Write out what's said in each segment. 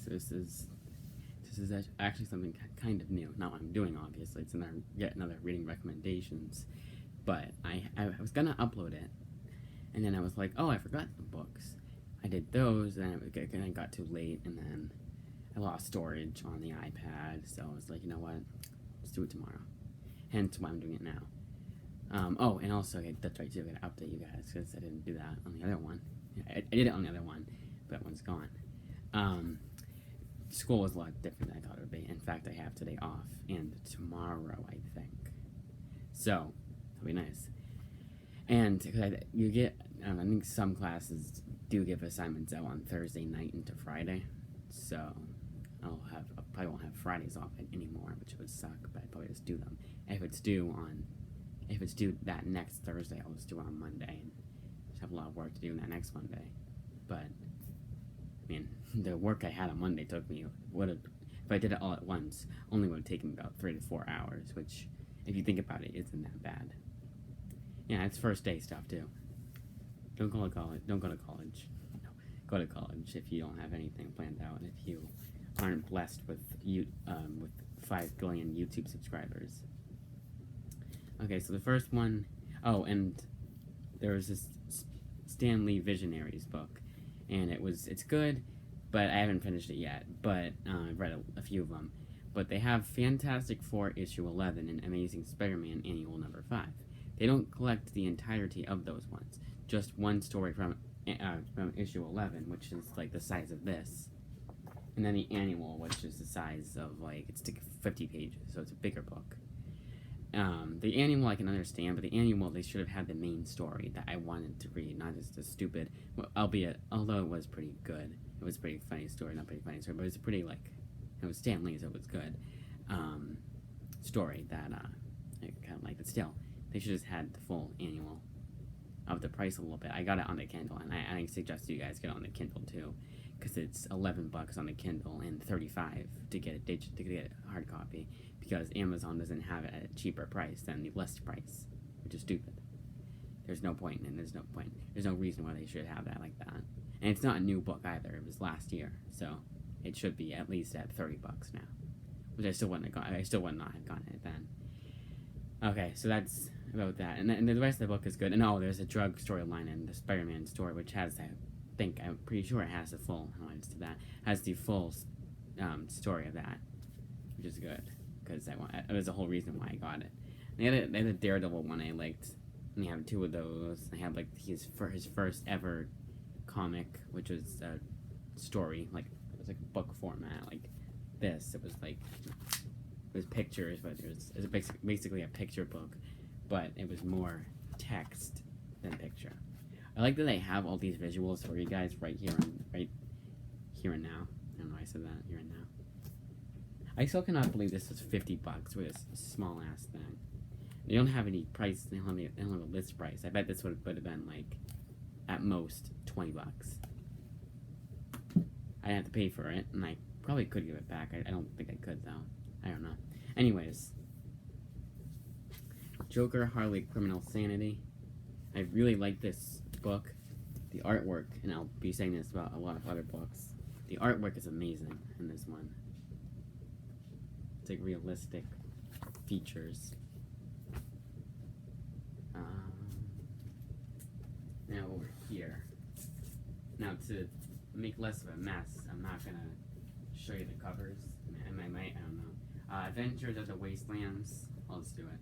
This is actually something kind of new. Not what I'm doing, obviously. It's yet another reading recommendations. But I was gonna upload it, and then I was like, oh, I forgot some books. I did those, and it got too late, and then I lost storage on the iPad. So I was like, you know what? Let's do it tomorrow. Hence why I'm doing it now. Oh, and also, that's right too. I gotta update you guys because I didn't do that on the other one. I did it on the other one, but that one's gone. School was a lot different than I thought it would be. In fact, I have today off and tomorrow, I think. So that'll be nice. And because you get, I think some classes do give assignments out on Thursday night into Friday. So I probably won't have Fridays off anymore, which would suck. But I'd probably just do them. If it's due that next Thursday, I'll just do it on Monday and just have a lot of work to do that next Monday. But I mean, the work I had on Monday took me if I did it all at once, only would have taken me about 3 to 4 hours, which, if you think about it, isn't that bad. Yeah, it's first day stuff too. Don't go to college. No, go to college if you don't have anything planned out. If you aren't blessed with 5 billion YouTube subscribers. Okay, so the first one, and there was this Stan Lee Visionaries book, and it's good, but I haven't finished it yet. But I've read a few of them. But they have Fantastic Four issue 11 and Amazing Spider-Man annual number 5. They don't collect the entirety of those ones. Just one story from issue 11, which is like the size of this, and then the annual, which is the size of it's 50 pages, so it's a bigger book. The annual I can understand, but the annual they should have had the main story that I wanted to read, not just a stupid. Well, although it was pretty good, it was a pretty funny story, not pretty funny story, but it was pretty it was Stan Lee, so it was good. Story that I kind of liked, but still, they should have just had the full annual. Of the price a little bit. I got it on the Kindle, and I suggest you guys get it on the Kindle too, because it's $11 on the Kindle and $35 to get a hard copy, because Amazon doesn't have it at a cheaper price than the list price, which is stupid. There's no point, and there's no reason why they should have that like that. And it's not a new book either. It was last year, so it should be at least at $30 now, which I still wouldn't not have gotten it then. Okay, so that's about that, and the rest of the book is good. And there's a drug storyline in the Spider-Man story, which has I'm pretty sure it has the full. Has the full story of that, which is good because it was the whole reason why I got it. And the other Daredevil one I liked, and they have 2 of those. I have his first ever comic, which was a story, it was like book format, like this. It was it was pictures, but it was basically a picture book, but it was more text than picture. I like that they have all these visuals for you guys right here and now. I don't know why I said that, here and now. I still cannot believe this was $50 for this small ass thing. They don't have any price. They don't have a list price. I bet this would have been at most $20. I'd have to pay for it, and I probably could give it back. I don't think I could though. I don't know. Anyways, Joker, Harley, Criminal Sanity. I really like this book. The artwork, and I'll be saying this about a lot of other books. The artwork is amazing in this one. It's realistic features. Now over here. Now to make less of a mess, I'm not gonna show you the covers. I might, I don't know. Adventures of the Wastelands. I'll just do it.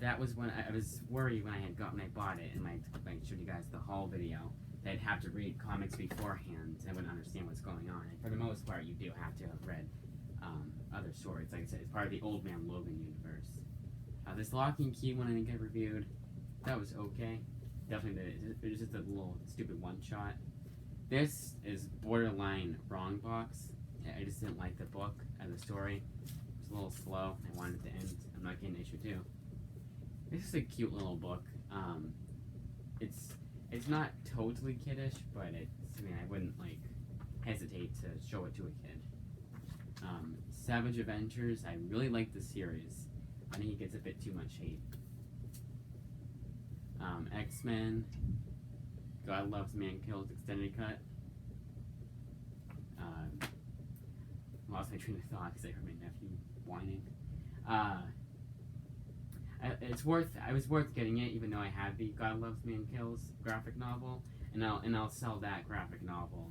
That was when I was worried when I bought it, and I showed you guys the haul video, that I'd have to read comics beforehand. I wouldn't understand what's going on. And for the most part, you do have to have read other stories. Like I said, it's part of the Old Man Logan universe. This Lock and Key one I think I reviewed. That was okay. Definitely, it was just a little stupid one-shot. This is borderline wrong box. I just didn't like the book and the story. It was a little slow. I wanted it to end. I'm not getting issue 2. This is a cute little book. It's not totally kiddish, but I wouldn't hesitate to show it to a kid. Savage Adventures. I really like the series. I think it gets a bit too much hate. X-Men. God Loves Man Kills extended cut. lost my train of thought because I heard my nephew whining. It was worth getting it, even though I had the God Loves Man Kills graphic novel, and I'll sell that graphic novel.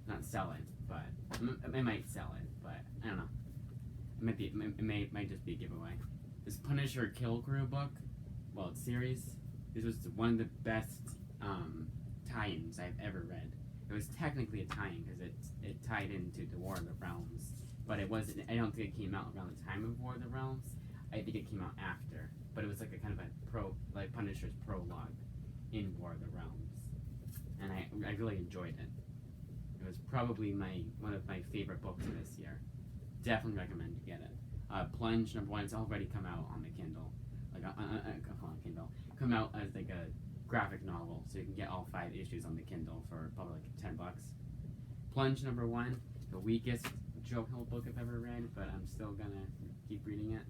Not sell it, but I might sell it, but I don't know. It might just be a giveaway. This Punisher Kill Crew book, well, it's series. This was one of the best tie-ins I've ever read. It was technically a tie-in because it tied into the War of the Realms, but it wasn't. I don't think it came out around the time of War of the Realms. I think it came out after, but it was like a kind of a Punisher's prologue in War of the Realms, and I really enjoyed it. It was probably one of my favorite books this year. Definitely recommend you get it. Plunge #1. It's already come out on the Kindle, like on Kindle. Come out as like a graphic novel, so you can get all 5 issues on the Kindle for probably like $10. Plunge #1, the weakest Joe Hill book I've ever read, but I'm still gonna keep reading it.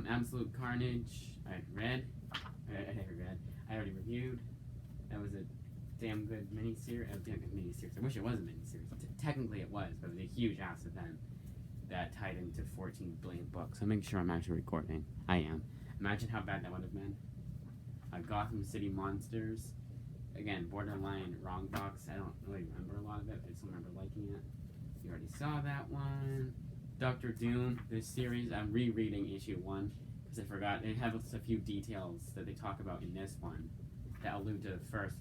Absolute Carnage, I already reviewed. That was a damn good miniseries. I wish it was a miniseries. Technically it was, but it was a huge ass event that tied into 14 billion books. So make sure I'm actually recording. I am. Imagine how bad that would have been. Gotham City Monsters. Again, borderline wrong box. I don't really remember a lot of it, but I still remember liking it. You already saw that one. Doctor Doom, this series, I'm rereading issue 1 because I forgot. It has a few details that they talk about in this one that allude to the first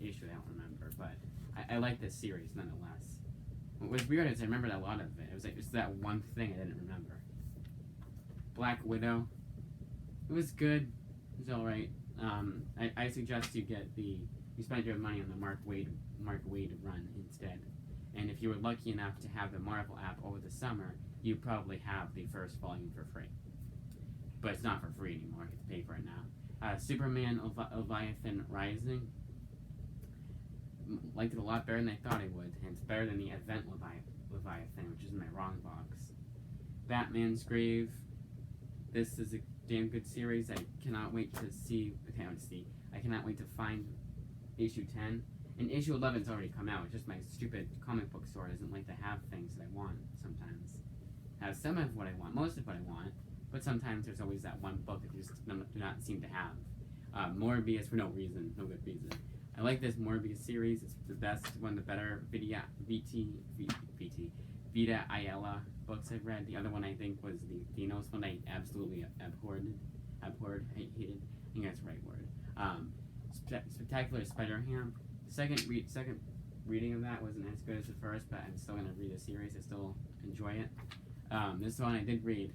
issue. I don't remember, but I like this series nonetheless. What was weird is I remembered a lot of it. It was like just that one thing I didn't remember. Black Widow. It was good. It was all right. I suggest you spend your money on the Mark Waid run instead. And if you were lucky enough to have the Marvel app over the summer, you probably have the first volume for free. But it's not for free anymore. You have to pay for it now. Superman Leviathan Rising. Liked it a lot better than I thought I would. And it's better than the Event Leviathan, which is in my wrong box. Batman's Grave. This is a damn good series. I cannot wait to see. I cannot wait to find issue 10. And issue 11's already come out. It's just my stupid comic book store doesn't like to have things that I want sometimes. Have some of what I want, most of what I want, but sometimes there's always that one book that you just do not seem to have. Morbius for no good reason. I like this Morbius series. It's the best, one of the better Vita Ayala books I've read. The other one I think was the Thanos one I absolutely abhorred. Hated. I think that's the right word. Spectacular Spider-Ham. Second reading of that wasn't as good as the first, but I'm still gonna read the series. I still enjoy it. This one I did read.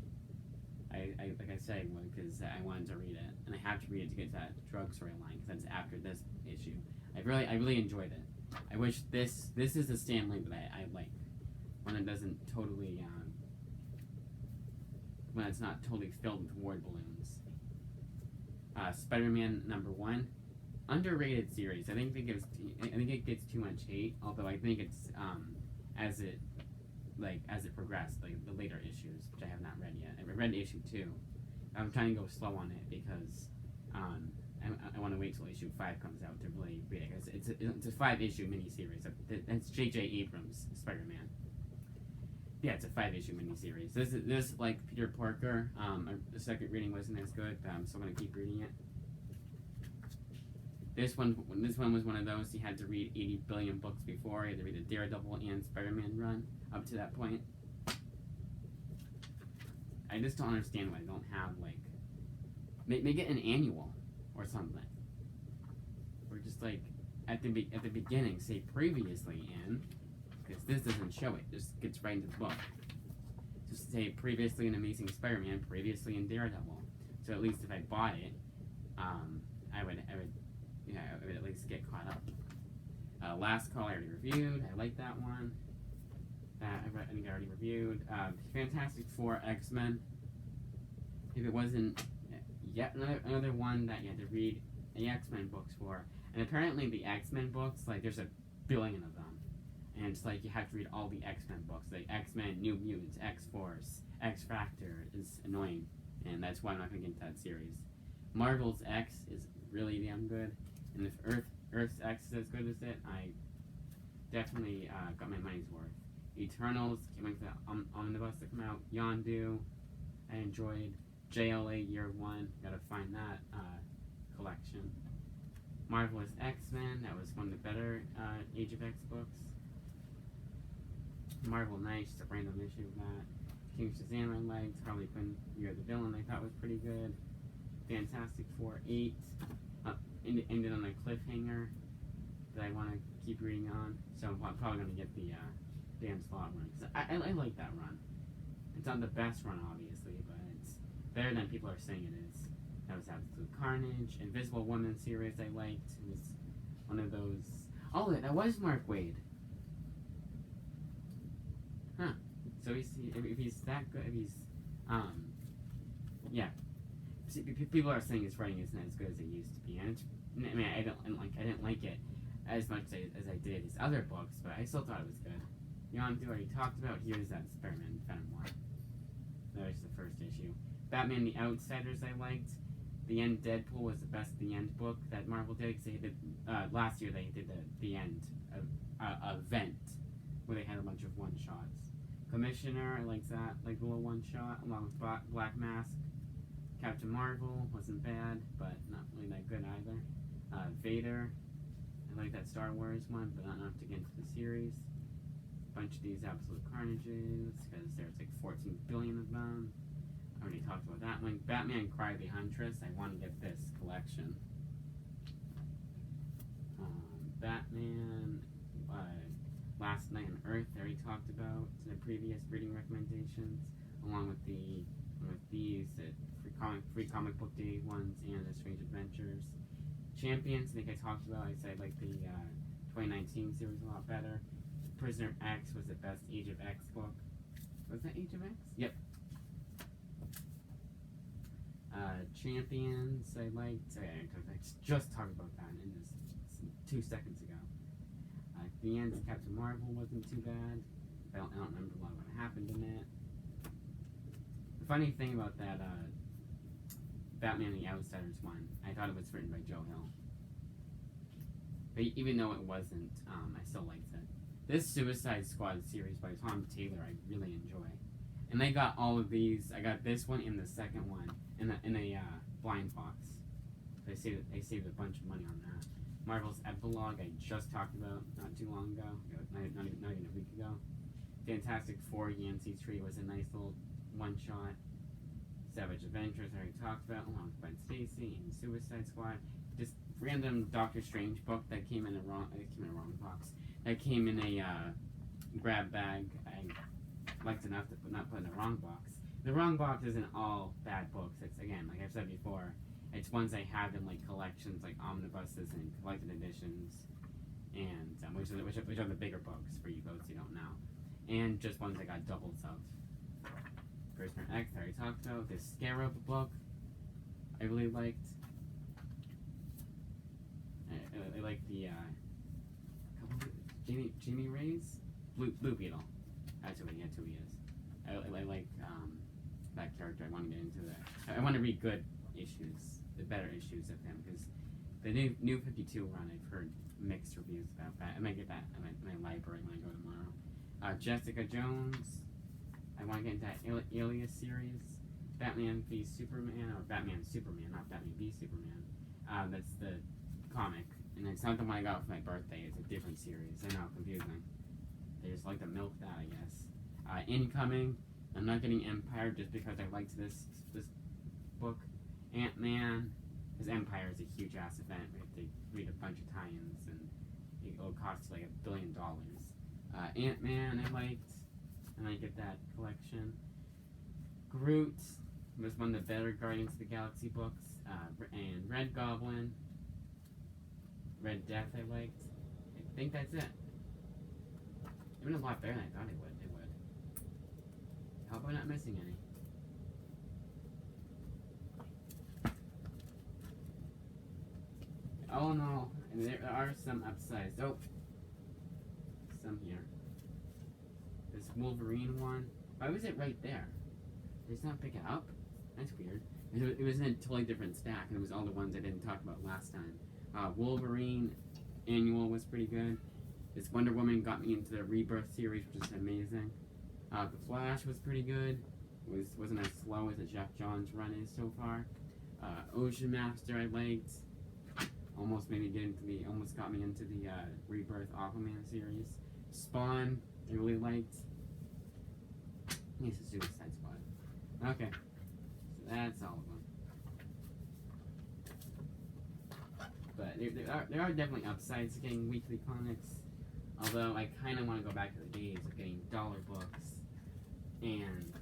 I like I said, because I wanted to read it, and I have to read it to get to that drug storyline because that's after this issue. I really enjoyed it. I wish this is the Stan Lee that I like, when it doesn't totally when it's not totally filled with word balloons. Spider-Man #1, underrated series. I think it gets too much hate, although I think it's as it progressed, like the later issues, which I have not read yet. I read issue 2. I'm trying to go slow on it because I want to wait till issue 5 comes out to really read it. It's a 5-issue miniseries. It's J.J. Abrams' Spider-Man. Yeah, it's a 5-issue miniseries. This like Peter Parker. The second reading wasn't as good, but I'm still gonna keep reading it. This one was one of those you had to read 80 billion books before. You had to read the Daredevil and Spider-Man run up to that point. I just don't understand why they don't have make it an annual or something. Or just like at the beginning say previously in, because this doesn't show it. Just gets right into the book. Just say previously in Amazing Spider-Man, previously in Daredevil. So at least if I bought it, I would at least get caught up. Last Call I already reviewed. I like that one. I think I already reviewed. Fantastic Four, X-Men. If it wasn't yet another one that you had to read the X-Men books for. And apparently the X-Men books, like there's a billion of them. And it's like you have to read all the X-Men books. Like X-Men, New Mutants, X-Force, X-Factor is annoying. And that's why I'm not going to get into that series. Marvel's X is really damn good. And if Earth's X is as good as it. I definitely got my money's worth. Eternals came with the omnibus that come out. Yondu, I enjoyed. JLA Year One, gotta find that collection. Marvelous X-Men, that was one of the better Age of X books. Marvel Knights, just a random issue of that. King Shazam I liked. Harley Quinn, You're the Villain, I thought was pretty good. Fantastic Four 8, ended on a cliffhanger that I want to keep reading on. So I'm probably going to get the Dan Slott run. Cause I like that run. It's not the best run, obviously, but it's better than people are saying it is. That was Absolute Carnage. Invisible Woman series I liked. It was one of those... Oh, that was Mark Waid. Huh. So if he's that good, if he's... Yeah. See, people are saying his writing isn't as good as it used to be. And it's, I mean, I didn't like it as much as I did his other books, but I still thought it was good. Yondu already talked about. Here's that Spider-Man Venom one. That was the first issue. Batman the Outsiders I liked. The End Deadpool was the best The End book that Marvel did. Cause they did last year they did the End event where they had a bunch of one-shots. Commissioner, I liked that, like the little one-shot along with Black Mask. Captain Marvel wasn't bad, but not really that good either. Vader, I like that Star Wars one, but not enough to get into the series. A bunch of these Absolute Carnages, because there's like 14 billion of them. I already talked about that one. Batman Cry the Huntress, I want to get this collection. Batman, Last Night on Earth, I already talked about in the previous reading recommendations, along with these free comic book day ones and the Strange Adventures. Champions, I think I talked about. I said like the 2019 series a lot better. Prisoner X was the best Age of X book. Was that Age of X? Yep. Champions, I liked. I just talked about that in this 2 seconds ago. The End's Captain Marvel wasn't too bad. I don't remember a lot of what happened in it. The funny thing about that Batman the Outsiders one, I thought it was written by Joe Hill. But even though it wasn't, I still liked it. This Suicide Squad series by Tom Taylor I really enjoy. And they got all of these. I got this one and the second one in a blind box. They saved a bunch of money on that. Marvel's Epilogue I just talked about not too long ago, not even a week ago. Fantastic Four Yancey Tree was a nice little one-shot. Savage Adventures I already talked about, along with Gwen Stacy and Suicide Squad. Just random Doctor Strange book that came in a wrong box. That came in a grab bag. I liked enough to not put in the wrong box. The wrong box isn't all bad books. It's, again, like I've said before, it's ones I have in like collections, like omnibuses and collected editions, and which are the bigger books for you folks who don't know, and just ones I got doubles of. Prisoner X, I already talked about. This Scarab book, I really liked. I like the Jamie Ray's Blue Beetle. That's who he is. I like that character. I want to get into that. I want to read good issues, the better issues of him, because the new 52 run I've heard mixed reviews about that. I might get that in my library when I go tomorrow. Jessica Jones. I want to get into that Alias series. Batman v Superman, or Batman Superman, not Batman v Superman. That's the comic, and it's not the one I got for my birthday. It's a different series. I know, confusing. They just like to milk that, I guess. Incoming. I'm not getting Empire just because I liked this book. Ant-Man. Because Empire is a huge ass event. We have to read a bunch of tie-ins, and it'll cost like $1 billion. Ant-Man I liked. And I get that collection. Groot was one of the better Guardians of the Galaxy books. And Red Goblin. Red Death I liked. I think that's it. Even a lot better than I thought it would. I hope I'm not missing any. Oh no, and there are some upsized. Oh, some here. This Wolverine one. Why was it right there? Did it not pick it up? That's weird. It was in a totally different stack, and it was all the ones I didn't talk about last time. Wolverine annual was pretty good. This Wonder Woman got me into the Rebirth series, which is amazing. The Flash was pretty good. Wasn't as slow as the Jeff Johns run is so far. Ocean Master I liked. Almost got me into the Rebirth Aquaman series. Spawn I really liked. Yes, the Suicide Squad. Okay, so that's all of them. But there are definitely upsides to getting weekly comics. Although I kind of want to go back to the days of getting dollar books and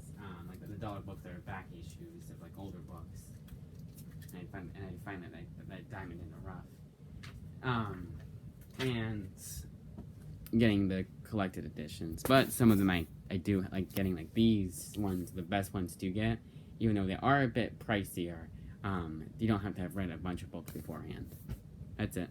like the dollar books that are back issues of like older books. And I find that diamond in the rough. And getting the collected editions. But some of them I do like getting, like these ones, the best ones to get, even though they are a bit pricier. You don't have to have read a bunch of books beforehand. That's it.